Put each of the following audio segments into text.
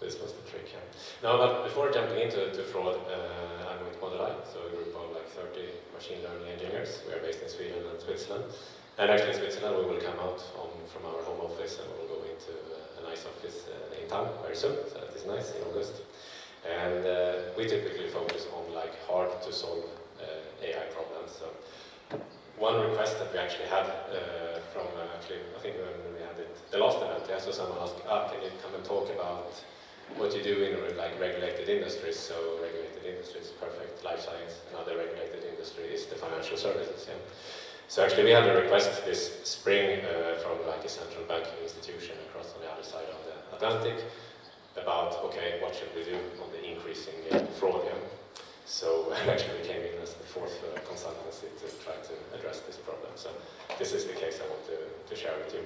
this was the trick. Yeah. Now, but before jumping into fraud, I'm with Modulai, so a group of like 30 machine learning engineers. We are based in Sweden and Switzerland. And actually in Switzerland we will come out from our home office and we will go into a nice office in town very soon, so that is nice, in August. And we typically focus on like hard to solve AI problems. So one request that we actually had from actually, I think when we had it, the last event, yeah, so someone asked, can you come and talk about what you do in like regulated industries? So regulated industries, perfect, life science. Another regulated industry is the financial services. Yeah. So actually we had a request this spring from like a central banking institution across on the other side of the Atlantic about, okay, what should we do on the increasing fraud? Yeah? So actually we came in as the fourth consultancy to try to address this problem. So this is the case I want to share with you.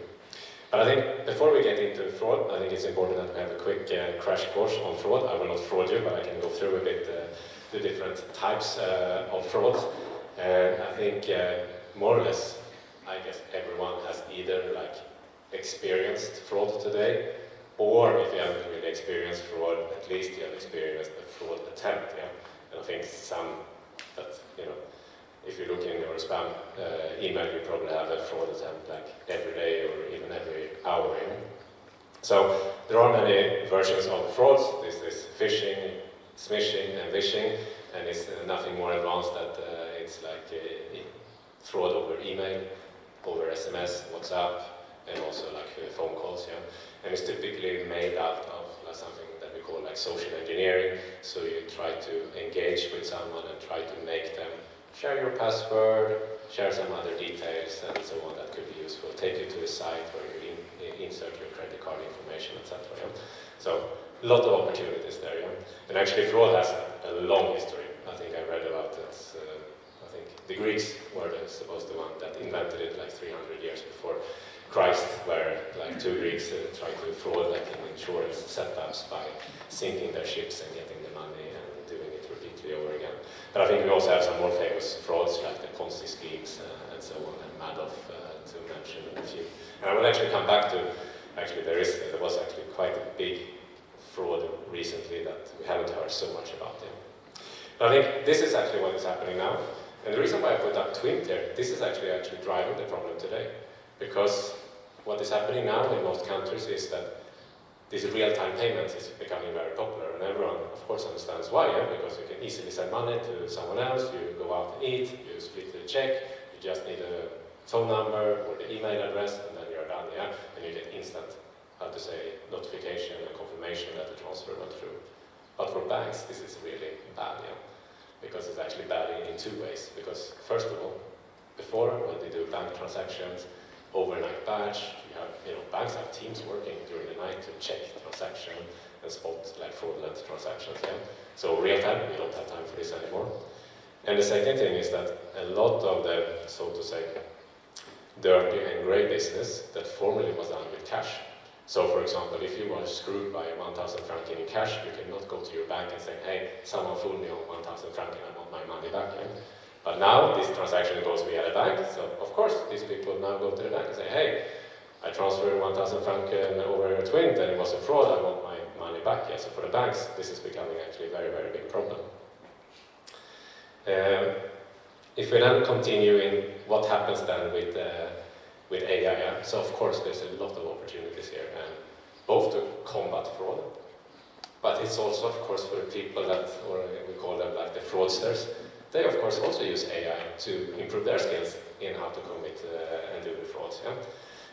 But I think before we get into fraud, I think it's important that we have a quick crash course on fraud. I will not fraud you, but I can go through a bit the different types of frauds. And I think more or less, I guess everyone has either like experienced fraud today, or if you haven't really experienced fraud, at least you have experienced a fraud attempt. Yeah? And I think some that, you know, if you look in your spam email, you probably have a fraud attempt like every day or even every hour. Yeah? So there are many versions of frauds. There's this phishing, smishing, and vishing, and it's nothing more advanced that it's like fraud over email, over SMS, WhatsApp, and also like phone calls. Yeah? And it's typically made out of something that we call like social engineering. So you try to engage with someone and try to make them share your password, share some other details, and so on that could be useful. Take you to a site where you insert your credit card information, etc. Yeah? So a lot of opportunities there. Yeah? And actually fraud has a long history. I think I read about it. I think the Greeks were supposed to one that invented it like 300 years before Christ, where like two Greeks tried to fraud like in insurance setups by sinking their ships and getting the money and doing it repeatedly over again. But I think we also have some more famous frauds like the Ponzi schemes and so on, and Madoff to mention a few. And I will actually come back to, actually there was actually quite a big fraud recently that we haven't heard so much about. Yeah. But I think this is actually what is happening now. And the reason why I put up Twint here, this is actually driving the problem today. Because what is happening now in most countries is that this real-time payments is becoming very popular, and everyone, of course, understands why. Yeah? Because you can easily send money to someone else, you go out and eat, you split the check, you just need a phone number or the email address, and then you're done. Yeah? And you get instant, notification and confirmation that the transfer went through. But for banks, this is really bad. Yeah? Because it's actually bad in two ways. Because first of all, before when they do bank transactions, overnight batch, banks have teams working during the night to check transaction and spot like fraudulent transactions. Yeah? So real time, we don't have time for this anymore. And the second thing is that a lot of the, so to say, dirty and grey business that formerly was done with cash. So for example, if you were screwed by 1,000 francs in cash, you cannot go to your bank and say, hey, someone fooled me on 1,000 francs and I want my money back. Yeah? But now this transaction goes via the bank, so of course these people now go to the bank and say, hey, I transferred 1,000 francs over a Twint and it was a fraud, I want my money back. Yeah, so for the banks, this is becoming actually a very, very big problem. If we then continue in what happens then with AI, yeah? So of course there's a lot of opportunities here, and both to combat fraud, but it's also of course for the people that, or we call them like the fraudsters, they of course also use AI to improve their skills in how to commit and do the frauds. Yeah?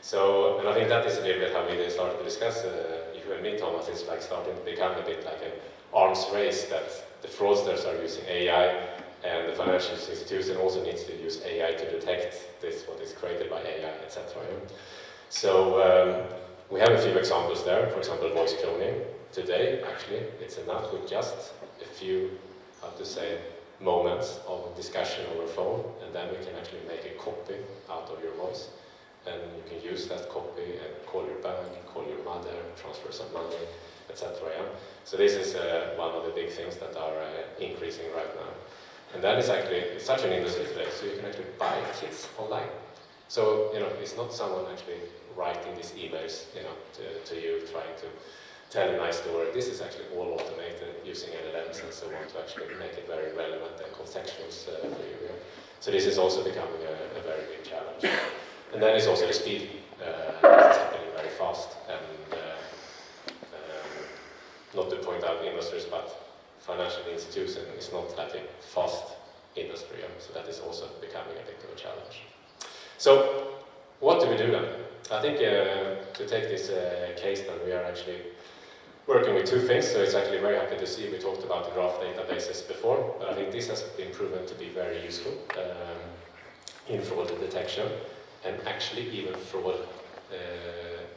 So, and I think that is a little bit how we started to discuss, you and me, Thomas, it's like starting to become a bit like an arms race that the fraudsters are using AI and the financial institution also needs to use AI to detect this, what is created by AI, etc. Yeah? So we have a few examples there, for example, voice cloning. Today, actually, it's enough with just a few, moments of discussion over phone, and then we can actually make a copy out of your voice. And you can use that copy and call your bank, call your mother, transfer some money, etc. Yeah? So this is one of the big things that are increasing right now. And then it's such an industry today, so you can actually buy kits online. So, it's not someone actually writing these emails, to you, trying to tell a nice story. This is actually all automated using LLMs and so on to actually make it very relevant and contextual for you. Yeah? So this is also becoming a very big challenge. And then it's also the speed. It's happening very fast. And not to point out industries, but financial institution is not like a fast industry. Yeah? So that is also becoming a bit of a challenge. So what do we do then? I think to take this case then we are actually working with two things, so it's actually very happy to see we talked about the graph databases before, but I think this has been proven to be very useful in fraud detection and actually even fraud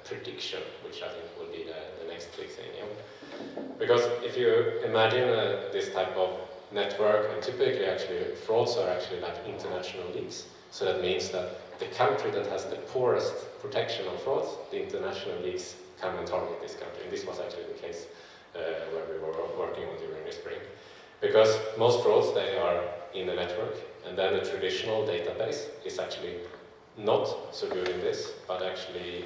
prediction, which I think will be the next big thing. Yeah? Because if you imagine this type of network, and typically actually frauds are actually like international leaks, so that means that the country that has the poorest protection on frauds, the international leaks come and target this country. And this was actually the case where we were working on during the spring. Because most frauds, they are in the network, and then the traditional database is actually not so good in this, but actually,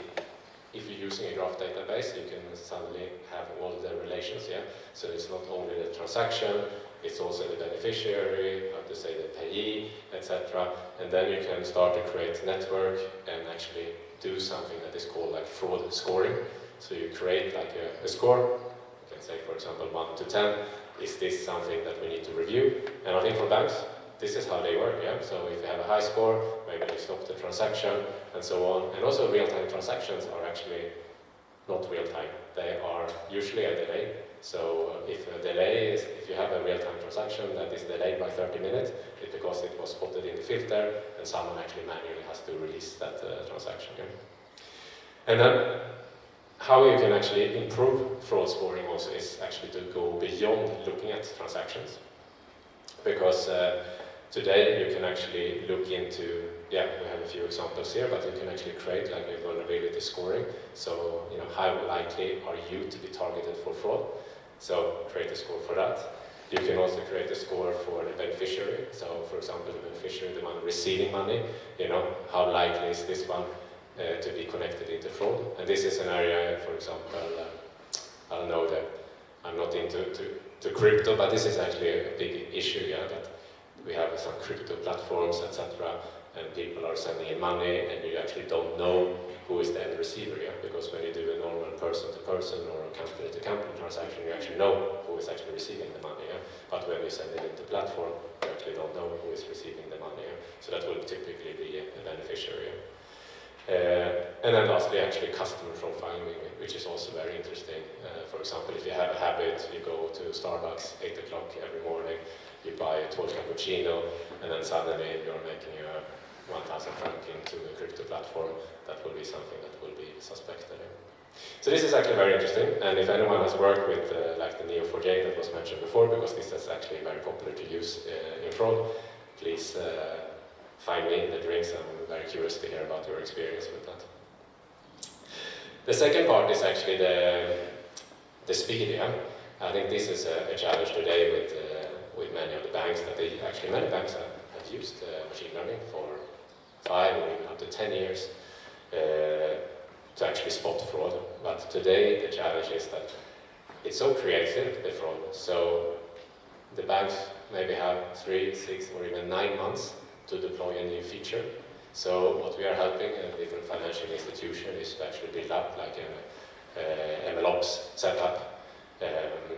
if you're using a graph database, you can suddenly have all the relations, yeah? So it's not only the transaction, it's also the beneficiary, how to say the payee, etc. And then you can start to create network and actually do something that is called like fraud scoring. So you create like a score, you can say for example 1 to 10, is this something that we need to review? And I think for banks, this is how they work, yeah? So if you have a high score, maybe you stop the transaction and so on. And also real-time transactions are actually not real-time. They are usually a delay. So if a delay is, if you have a real-time transaction that is delayed by 30 minutes, it's because it was spotted in the filter and someone actually manually has to release that transaction. Yeah? And then how you can actually improve fraud scoring also is actually to go beyond looking at transactions. Because today you can actually look into, yeah, we have a few examples here, but you can actually create like a vulnerability scoring. So, you know, how likely are you to be targeted for fraud? So create a score for that. You can also create a score for the beneficiary. So for example, the beneficiary, the one receiving money, you know, how likely is this one to be connected into fraud? And this is an area, for example, I don't know, that I'm not into crypto, but this is actually a big issue, yeah, that we have some crypto platforms, etc., and people are sending in money, and you actually don't know who is the end receiver, yeah? Because when you do a normal person-to-person or a company-to-company transaction, you actually know who is actually receiving the money, yeah? But when you send it into platform, you actually don't know who is receiving the money, yeah? So that will typically be a beneficiary. Yeah? And then lastly, actually customer profiling, which is also very interesting. For example, if you have a habit, you go to Starbucks 8 o'clock every morning, you buy a tall cappuccino, and then suddenly you're making a 1,000 franc into a crypto platform, that will be something that will be suspected. So this is actually very interesting, and if anyone has worked with like the Neo4j that was mentioned before, because this is actually very popular to use in fraud, please find me in the drinks. I'm very curious to hear about your experience with that. The second part is actually the speed. Yeah? I think this is a challenge today with many of the banks, that many banks have used machine learning for 5 or even up to 10 years to actually spot fraud. But today the challenge is that it's so creative, the fraud, so the banks maybe have 3, 6 or even 9 months to deploy a new feature. So what we are helping a different financial institution is to actually build up like an MLOps setup,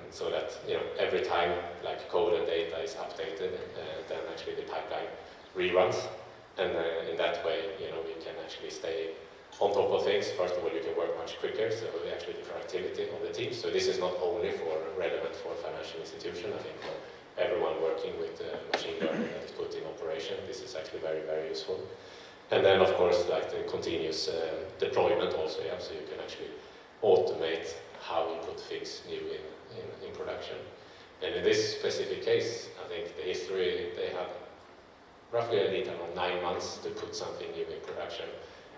so that, you know, every time like code and data is updated, then actually the pipeline reruns, and in that way, you know, we can actually stay on top of things. First of all, you can work much quicker, so actually the productivity of the team. So this is not only relevant for financial institution. I think for everyone working with machine learning that is put in operation, this is actually very, very useful. And then, of course, like the continuous deployment also, yeah, so you can actually automate how you put things new in production. And in this specific case, I think the history, they had roughly a lead time of 9 months to put something new in production,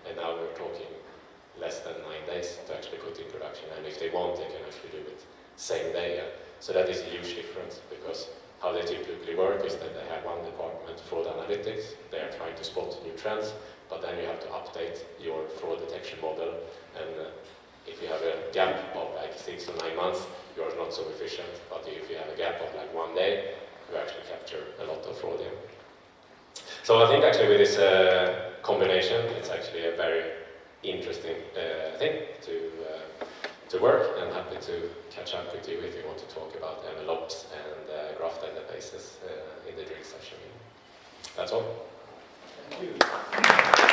and now we're talking less than 9 days to actually put in production. And if they want, they can actually do it same day. Yeah? So that is a huge difference, because how they typically work is that they have one department, fraud analytics. They are trying to spot new trends, but then you have to update your fraud detection model, and if you have a gap of like 6 or 9 months, you're not so efficient, but if you have a gap of like 1 day, you actually capture a lot of fraud here. So I think actually with this combination, it's actually a very interesting thing to work, and happy to catch up with you if you want to talk about envelopes and graph databases in the drink session. That's all. Thank you.